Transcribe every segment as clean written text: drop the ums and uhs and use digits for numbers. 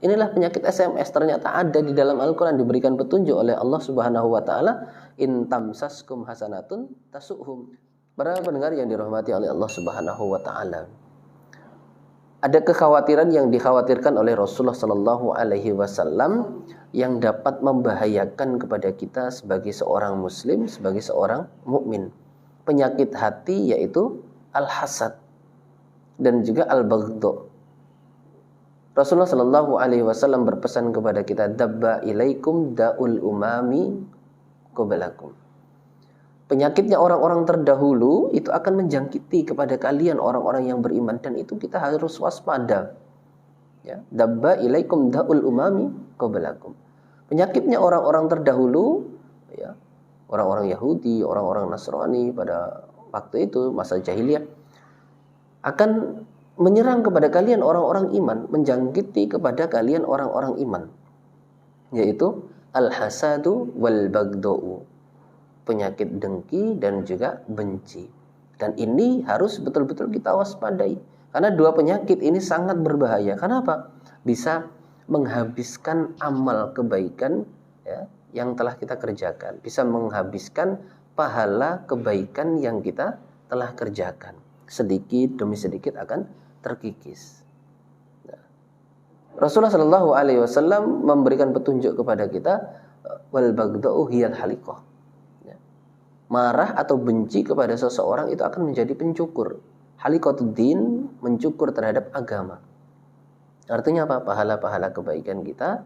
Inilah penyakit SMS, ternyata ada di dalam Al-Quran, diberikan petunjuk oleh Allah Subhanahu wa taala, in tamsaskum hasanatun tasuhum. Para pendengar yang dirahmati oleh Allah Subhanahu wa taala. Ada kekhawatiran yang dikhawatirkan oleh Rasulullah sallallahu alaihi wasallam yang dapat membahayakan kepada kita sebagai seorang muslim, sebagai seorang mukmin. Penyakit hati yaitu al-hasad dan juga al-baghdha. Rasulullah sallallahu alaihi wasallam berpesan kepada kita, dabba ilaikum daul umami qablakum. Penyakitnya orang-orang terdahulu itu akan menjangkiti kepada kalian orang-orang yang beriman, dan itu kita harus waspada. Ya, dabba ilaikum daul umami qablakum. Penyakitnya orang-orang terdahulu, ya, orang-orang Yahudi, orang-orang Nasrani pada waktu itu masa jahiliyah, akan menyerang kepada kalian orang-orang iman, menjangkiti kepada kalian orang-orang iman, yaitu al-hasadu wal baghdau, penyakit dengki dan juga benci. Dan ini harus betul-betul kita waspadai, karena dua penyakit ini sangat berbahaya. Kenapa? Bisa menghabiskan amal kebaikan, ya, yang telah kita kerjakan, bisa menghabiskan pahala kebaikan yang kita telah kerjakan. Sedikit demi sedikit akan terkikis. Nah, Rasulullah Shallallahu Alaihi Wasallam memberikan petunjuk kepada kita, wal baghdau hiyal haliqah. Ya. Marah atau benci kepada seseorang itu akan menjadi pencukur. Haliqatuddin, mencukur terhadap agama. Artinya apa? Pahala-pahala kebaikan kita,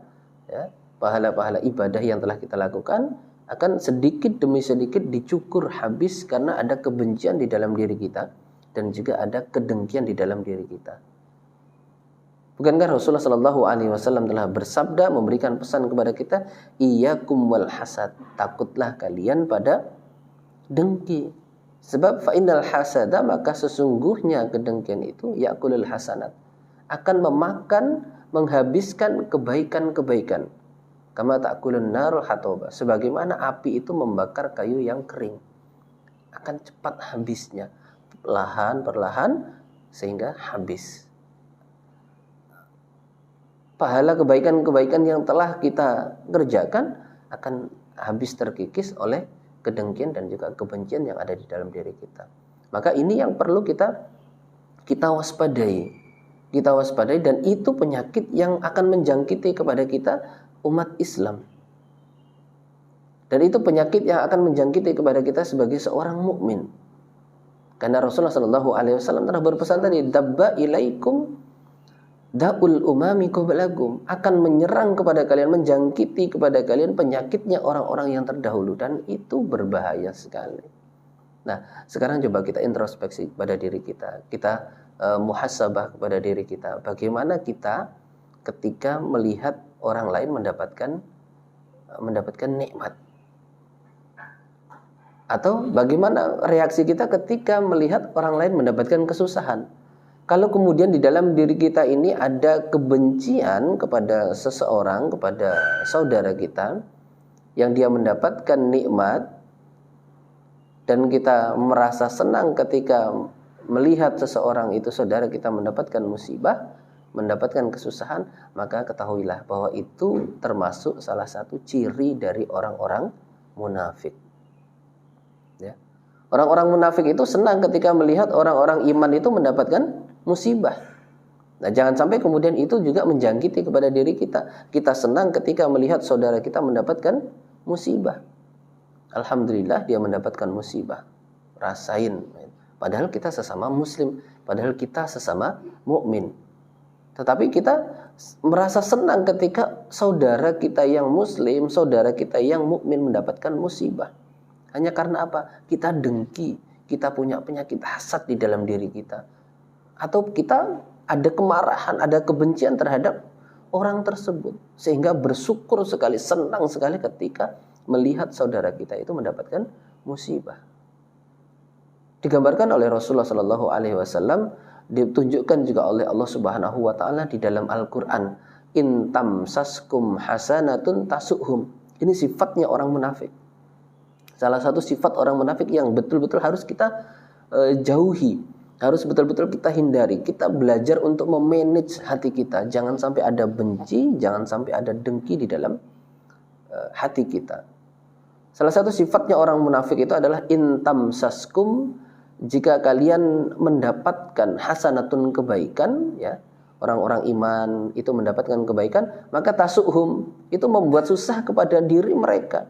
ya, pahala-pahala ibadah yang telah kita lakukan akan sedikit demi sedikit dicukur habis karena ada kebencian di dalam diri kita. Dan juga ada kedengkian di dalam diri kita. Bukankah Rasulullah Shallallahu Alaihi Wasallam telah bersabda, memberikan pesan kepada kita, iyyakum wal hasad, takutlah kalian pada dengki. Sebab fa'innal hasada, maka sesungguhnya kedengkian itu yakulul hasanat, akan memakan, menghabiskan kebaikan-kebaikan. Kama ta'kulun narul hatoba, sebagaimana api itu membakar kayu yang kering, akan cepat habisnya. Perlahan sehingga habis. Pahala kebaikan-kebaikan yang telah kita kerjakan akan habis terkikis oleh kedengkian dan juga kebencian yang ada di dalam diri kita. Maka ini yang perlu kita waspadai. Kita waspadai, dan itu penyakit yang akan menjangkiti kepada kita umat Islam. Dan itu penyakit yang akan menjangkiti kepada kita sebagai seorang mukmin. Karena Rasulullah Shallallahu Alaihi Wasallam telah berpesan tadi, dabba ilaikum daul umami qablakum, akan menyerang kepada kalian, menjangkiti kepada kalian penyakitnya orang-orang yang terdahulu, dan itu berbahaya sekali. Nah, sekarang coba kita introspeksi pada diri kita, kita muhasabah kepada diri kita. Bagaimana kita ketika melihat orang lain mendapatkan nikmat? Atau bagaimana reaksi kita ketika melihat orang lain mendapatkan kesusahan? Kalau kemudian di dalam diri kita ini ada kebencian kepada seseorang, kepada saudara kita, yang dia mendapatkan nikmat, dan kita merasa senang ketika melihat seseorang itu, saudara kita, mendapatkan musibah, mendapatkan kesusahan, maka ketahuilah bahwa itu termasuk salah satu ciri dari orang-orang munafik. Ya. Orang-orang munafik itu senang ketika melihat orang-orang iman itu mendapatkan musibah. Nah, jangan sampai kemudian itu juga menjangkiti kepada diri kita. Kita senang ketika melihat saudara kita mendapatkan musibah. Alhamdulillah dia mendapatkan musibah. Rasain. Padahal kita sesama muslim, padahal kita sesama mukmin. Tetapi kita merasa senang ketika saudara kita yang muslim, saudara kita yang mukmin mendapatkan musibah. Hanya karena apa? Kita dengki, kita punya penyakit hasad di dalam diri kita. Atau kita ada kemarahan, ada kebencian terhadap orang tersebut. Sehingga bersyukur sekali, senang sekali ketika melihat saudara kita itu mendapatkan musibah. Digambarkan oleh Rasulullah Sallallahu Alaihi Wasallam, ditunjukkan juga oleh Allah Subhanahu Wa Taala di dalam Al-Quran. In tamsaskum hasanatun tasuhum. Ini sifatnya orang munafik. Salah satu sifat orang munafik yang betul-betul harus kita jauhi. Harus betul-betul kita hindari. Kita belajar untuk memanage hati kita. Jangan sampai ada benci, jangan sampai ada dengki di dalam hati kita. Salah satu sifatnya orang munafik itu adalah intamsaskum, jika kalian mendapatkan hasanatun kebaikan, ya, orang-orang iman itu mendapatkan kebaikan, maka tasuhum, itu membuat susah kepada diri mereka.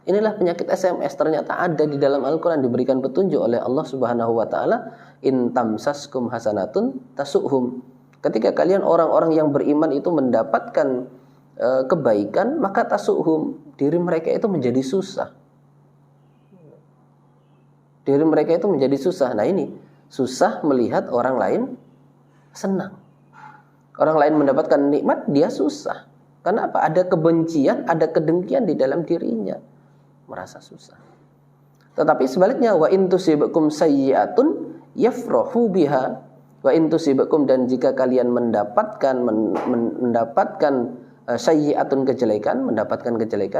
Inilah penyakit SMS, ternyata ada di dalam Al-Quran, diberikan petunjuk oleh Allah Subhanahu wa Ta'ala. Intamsaskum hasanatun tasuhum. Ketika kalian orang-orang yang beriman itu mendapatkan kebaikan, maka tasuhum, diri mereka itu menjadi susah. Diri mereka itu menjadi susah. Nah ini, susah melihat orang lain senang. Orang lain mendapatkan nikmat, dia susah. Karena apa? Ada kebencian, ada kedengkian di dalam dirinya. Merasa susah. Tetapi sebaliknya, wa in tusibakum sayyi'atun yafrahu biha, wa in tusibakum, dan jika kalian mendapatkan sayyi'atun, kejelekan,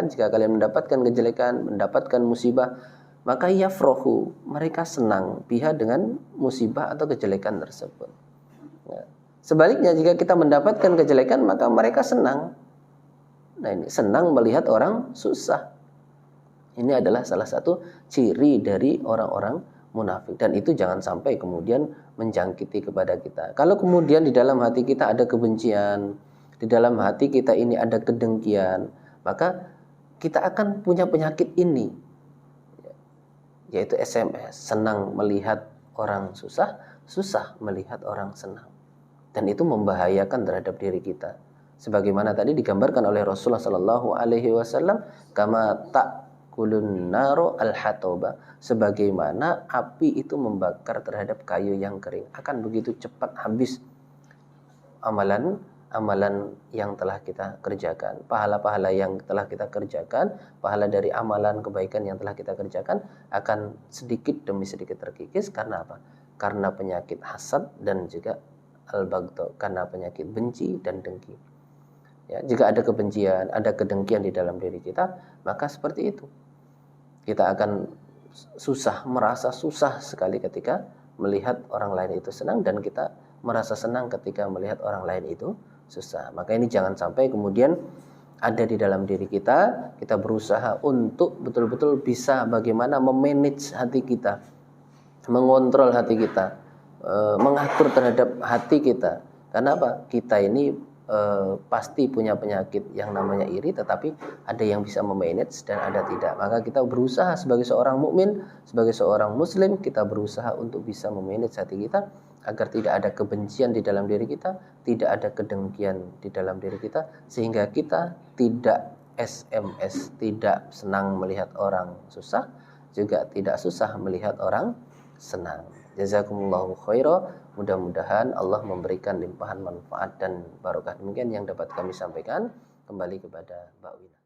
jika kalian mendapatkan kejelekan, mendapatkan musibah, maka yafrahu, mereka senang biha, dengan musibah atau kejelekan tersebut. Ya. Sebaliknya, jika kita mendapatkan kejelekan, maka mereka senang. Nah ini, senang melihat orang susah. Ini adalah salah satu ciri dari orang-orang munafik. Dan itu jangan sampai kemudian menjangkiti kepada kita. Kalau kemudian di dalam hati kita ada kebencian, di dalam hati kita ini ada kedengkian, maka kita akan punya penyakit ini, yaitu SMS. Senang melihat orang susah, susah melihat orang senang. Dan itu membahayakan terhadap diri kita. Sebagaimana tadi digambarkan oleh Rasulullah SAW, kama ta'kulun naru al-hatoba, sebagaimana api itu membakar terhadap kayu yang kering, akan begitu cepat habis amalan yang telah kita kerjakan, pahala-pahala yang telah kita kerjakan, pahala dari amalan kebaikan yang telah kita kerjakan akan sedikit demi sedikit terkikis. Karena apa? Karena penyakit hasad dan juga al-baghdha, karena penyakit benci dan dengki. Ya, jika ada kebencian, ada kedengkian di dalam diri kita, maka seperti itu. Kita akan merasa susah sekali ketika melihat orang lain itu senang, dan kita merasa senang ketika melihat orang lain itu susah. Maka ini jangan sampai kemudian ada di dalam diri kita. Kita berusaha untuk betul-betul bisa bagaimana memanage hati kita, mengontrol hati kita, mengatur terhadap hati kita. Karena apa? Kita ini pasti punya penyakit yang namanya iri, tetapi ada yang bisa memanage dan ada tidak. Maka kita berusaha sebagai seorang mukmin, sebagai seorang muslim, kita berusaha untuk bisa memanage hati kita agar tidak ada kebencian di dalam diri kita, tidak ada kedengkian di dalam diri kita, sehingga kita tidak SMS, tidak senang melihat orang susah, juga tidak susah melihat orang senang. Jazakumullahu khairan. Mudah-mudahan Allah memberikan limpahan manfaat dan barokah. Demikian yang dapat kami sampaikan. Kembali kepada Mbak Wina.